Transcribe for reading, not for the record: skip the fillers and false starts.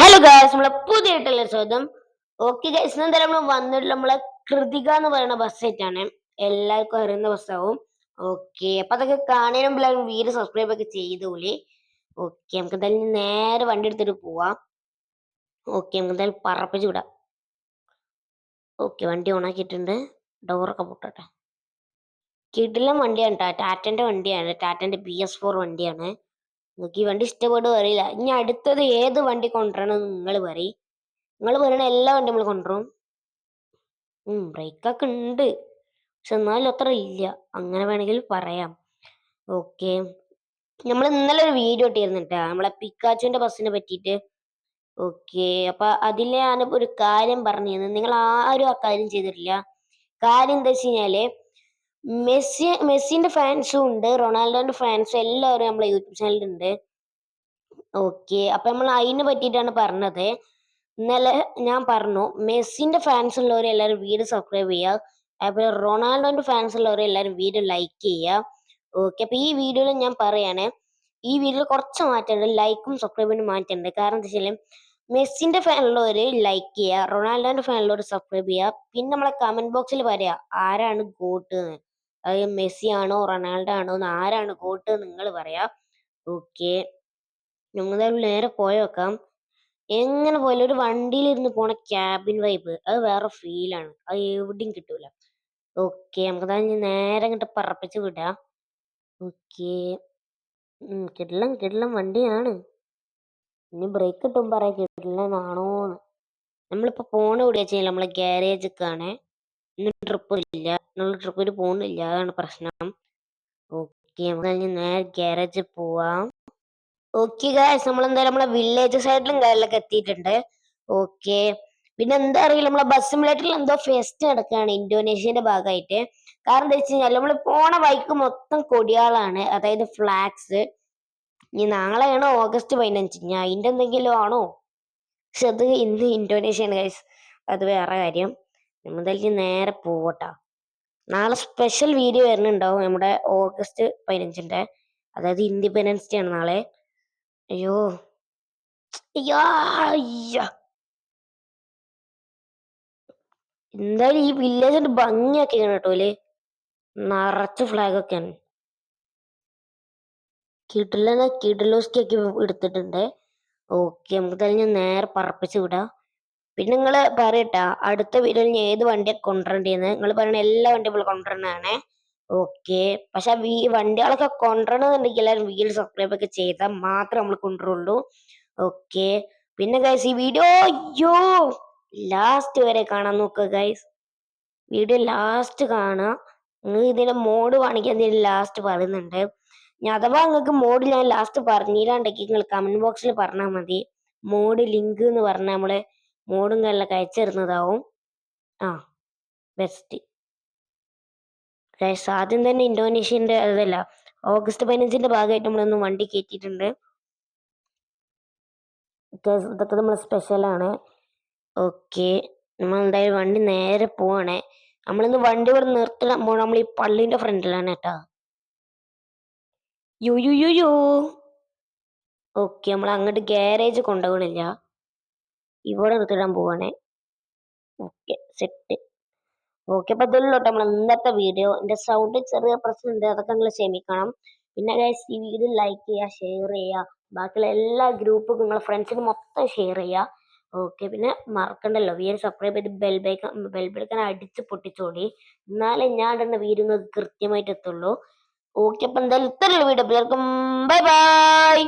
Hello guys, നമ്മളെ പുതിയ സ്വാഗതം. ഓക്കെ ഗൈസ്, എന്തായാലും നമ്മൾ വന്നിട്ട് നമ്മളെ കൃതിക എന്ന് പറയുന്ന ബസ്സായിട്ടാണ്. എല്ലാവർക്കും അറിയുന്ന ബസ്സാവും. ഓക്കെ, അപ്പൊ അതൊക്കെ കാണാനും വീഡിയോ സബ്സ്ക്രൈബ് ഒക്കെ ചെയ്തോളി. ഓക്കെ, നമുക്ക് എന്തായാലും നേരെ വണ്ടി എടുത്തിട്ട് പോവാം. ഓക്കെ, നമുക്ക് എന്തായാലും പറപ്പിച്ച് വിടാം. ഓക്കെ, വണ്ടി ഓണാക്കിയിട്ടുണ്ട്. ഡോറൊക്കെ പൊട്ടട്ടെ. കിടിലം വണ്ടിയാണ് കേട്ടോ. ടാറ്റന്റെ വണ്ടിയാണ്. ടാറ്റന്റെ BS4 വണ്ടിയാണ്. നിങ്ങൾക്ക് ഈ വണ്ടി ഇഷ്ടപ്പെടുക അറിയില്ല. ഇനി അടുത്തത് ഏത് വണ്ടി കൊണ്ടുവരണമെന്ന് നിങ്ങൾ പറയും. നിങ്ങൾ പറയണ എല്ലാ വണ്ടി നമ്മൾ കൊണ്ടുവരും. ബ്രേക്കൊക്കെ ഉണ്ട്, പക്ഷെ എന്നാലും അത്ര ഇല്ല. അങ്ങനെ വേണമെങ്കിൽ പറയാം. ഓക്കെ, നമ്മൾ ഇന്നലെ ഒരു വീഡിയോ ഇട്ടിരുന്നിട്ടാ നമ്മളെ പിക്കാച്ചുവിന്റെ ബസ്സിനെ പറ്റിയിട്ട്. ഓക്കെ, അപ്പൊ അതിൽ ഞാൻ ഒരു കാര്യം പറഞ്ഞിരുന്നു. നിങ്ങൾ ആരും ആ കാര്യം ചെയ്തിട്ടില്ല. കാര്യം എന്താ വെച്ച് കഴിഞ്ഞാല് മെസ്സിന്റെ ഫാൻസും ഉണ്ട്, റൊണാൾഡോന്റെ ഫാൻസും എല്ലാവരും നമ്മളെ യൂട്യൂബ് ചാനലിലുണ്ട്. ഓക്കെ, അപ്പൊ നമ്മൾ അതിനെ പറ്റിയിട്ടാണ് പറഞ്ഞത്. ഇന്നലെ ഞാൻ പറഞ്ഞു മെസ്സിന്റെ ഫാൻസ് ഉള്ളവർ എല്ലാവരും വീഡിയോ സബ്സ്ക്രൈബ് ചെയ്യുക, അതുപോലെ റൊണാൾഡോന്റെ ഫാൻസ് ഉള്ളവർ എല്ലാവരും വീഡിയോ ലൈക്ക് ചെയ്യുക. ഓക്കെ, അപ്പൊ ഈ വീഡിയോയിൽ ഞാൻ പറയാണ്, ഈ വീഡിയോയിൽ കുറച്ച് മാറ്റമുണ്ട്, ലൈക്കും സബ്സ്ക്രൈബിനും മാറ്റമുണ്ട്. കാരണം എന്താ വെച്ചാൽ മെസ്സിന്റെ ഫാൻ ഉള്ളവർ ലൈക്ക് ചെയ്യുക, റൊണാൾഡോന്റെ ഫാൻ ഉള്ളവർ സബ്സ്ക്രൈബ് ചെയ്യുക. പിന്നെ നമ്മളെ കമന്റ് ബോക്സിൽ പറയാ ആരാണ് ഗോട്ട് എന്ന്. അതായത് മെസ്സി ആണോ റൊണാൾഡോ ആണോ എന്ന്, ആരാണ് ഗോട്ട് നിങ്ങൾ പറയാ. ഓക്കെ, ഞങ്ങൾ നേരെ പോയേക്കാം. എങ്ങനെ പോയാലും ഒരു വണ്ടിയിലിരുന്ന് പോണ ക്യാബിൻ വൈബ് അത് വേറെ ഫീലാണ്. അത് എവിടെയും കിട്ടൂല. ഓക്കെ, നമുക്ക് നേരെ ഇങ്ങോട്ട് പറപ്പിച്ച് വിടാം. ഓക്കെ, കിടിലം കിടിലം വണ്ടിയാണ്. ഇനി ബ്രേക്ക് കിട്ടും പറയാം കിടിലനാണോന്ന്. നമ്മളിപ്പോ പോണ എവിടെയാ ചെയ്യില്ല, നമ്മളെ ഗ്യാരേജൊക്കെയാണ്. ഇന്ന് ട്രിപ്പ് ഇല്ല, നമ്മൾ ട്രിപ്പിൽ പോകുന്നില്ല, അതാണ് പ്രശ്നം. ഓക്കെ, നമുക്ക് നേരെ ഗ്യാരേജിൽ പോവാം. ഓക്കെ ഗായ്സ്, നമ്മളെന്തായാലും നമ്മളെ വില്ലേജ് സൈഡിലും കാര്യങ്ങളൊക്കെ എത്തിയിട്ടുണ്ട്. ഓക്കെ, പിന്നെ എന്താ അറിയില്ല, നമ്മളെ ബസ് സിമുലേറ്ററിൽ എന്തോ ഫെസ്റ്റ് നടക്കുകയാണ് ഇന്തോനേഷ്യന്റെ ഭാഗമായിട്ട്. കാരണം എന്താ വെച്ച് കഴിഞ്ഞാൽ നമ്മൾ പോണ വഴിക്ക് മൊത്തം കൊടിയാളാണ്, അതായത് ഫ്ലാഗ്സ്. ഇനി നാളെയാണോ August 15, ഞാൻ അതിന്റെ എന്തെങ്കിലും ആണോ? പക്ഷെ അത് ഇന്ന് ഇന്തോനേഷ്യയാണ് ഗൈസ്, അത് വേറെ കാര്യം. എന്തായാലും നേരെ പോവട്ടാ. നാളെ സ്പെഷ്യൽ വീഡിയോ വരുന്നുണ്ടാവും നമ്മുടെ August 15, അതായത് ഇൻഡിപെൻഡൻസ് ഡേ ആണ് നാളെ. അയ്യോ അയ്യോ അയ്യ, എന്തായാലും ഈ വില്ലേജ് ഭംഗിയാക്കിയാണ് കേട്ടോല്. നിറച്ച് ഫ്ലാഗ് ഒക്കെയാണ്. കിഡിലോസ്റ്റിയൊക്കെ എടുത്തിട്ടുണ്ട്. ഓക്കെ, നമുക്ക് തന്നെ നേരെ പറപ്പിച്ച് വിടാം. പിന്നെ നിങ്ങള് പറയട്ടാ അടുത്ത വീഡിയോയിൽ ഞാൻ ഏത് വണ്ടിയാണ് കൊണ്ടുവരേണ്ടതെന്ന്. നിങ്ങൾ പറയുന്ന എല്ലാ വണ്ടിയും നമ്മൾ കൊണ്ടുവരുന്നതാണ്. ഓക്കെ, പക്ഷെ ഈ വണ്ടികളൊക്കെ കൊണ്ടുവരണമെന്നുണ്ടെങ്കിൽ എല്ലാവരും വീഡിയോ സബ്സ്ക്രൈബ് ഒക്കെ ചെയ്താൽ മാത്രമേ നമ്മൾ കൊണ്ടുവരുള്ളൂ. ഓക്കെ, പിന്നെ ഗൈസ് ഈ വീഡിയോ അയ്യോ ലാസ്റ്റ് വരെ കാണാൻ നോക്കുക ഗൈസ്. വീഡിയോ ലാസ്റ്റ് കാണാം. നിങ്ങൾക്ക് ഇതിന്റെ മോഡ് കാണിക്കാൻ ഇതിന് ലാസ്റ്റ് പറയുന്നുണ്ട്. ഇനി അഥവാ നിങ്ങൾക്ക് മോഡ് ഞാൻ ലാസ്റ്റ് പറഞ്ഞില്ലാണ്ടെങ്കിൽ നിങ്ങൾ കമന്റ് ബോക്സിൽ പറഞ്ഞാൽ മതി. മോഡ് ലിങ്ക് എന്ന് പറഞ്ഞാൽ നമ്മള് മോഡും കാര്യങ്ങളൊക്കെ അയച്ചു തരുന്നതാവും. ആ ബെസ്റ്റ് ഗൈസ്, ആദ്യം തന്നെ ഇന്തോനേഷ്യന്റെ അതല്ല August 15 ഭാഗമായിട്ട് നമ്മളൊന്ന് വണ്ടി കയറ്റിയിട്ടുണ്ട്. ഇതൊക്കെ നമ്മൾ സ്പെഷ്യലാണ്. ഓക്കെ, നമ്മൾ എന്തായാലും വണ്ടി നേരെ പോവാണേ. നമ്മളിന്ന് വണ്ടി ഇവിടെ നിർത്തണം, നമ്മൾ ഈ പള്ളിന്റെ ഫ്രണ്ടിലാണ് കേട്ടാ. യു യു യു യു ഓക്കെ, നമ്മൾ അങ്ങോട്ട് ഗ്യാരേജ് കൊണ്ടുപോകണില്ല, ഇവിടെ നിർത്തിടാൻ പോവാണേ. Okay set. ഓക്കെ, അപ്പൊ ഇതിലോട്ട് നമ്മൾ ഇന്നത്തെ വീഡിയോ. എന്റെ സൗണ്ട് ചെറിയ പ്രശ്നമുണ്ട്, അതൊക്കെ നിങ്ങൾ ക്ഷമിക്കണം. പിന്നെ ഗൈസ് ഈ വീഡിയോ ലൈക്ക് ചെയ്യുക, ഷെയർ ചെയ്യുക, ബാക്കിയുള്ള എല്ലാ ഗ്രൂപ്പും നിങ്ങളെ ഫ്രണ്ട്സിന് മൊത്തം ഷെയർ ചെയ്യുക. ഓക്കെ, പിന്നെ മറക്കണ്ടല്ലോ വീഡിയോ സബ്സ്ക്രൈബ് ചെയ്ത് ബെൽബൈക്കൻ അടിച്ച് പൊട്ടിച്ചോടി, എന്നാലേ ഞാൻ ഇടുന്ന വീഡിയോ നിങ്ങൾക്ക് കൃത്യമായിട്ട് എത്തുള്ളൂ. ഓക്കെ, അപ്പൊ എന്തായാലും ഇത്രയുള്ള വീഡിയോ. Bye bye.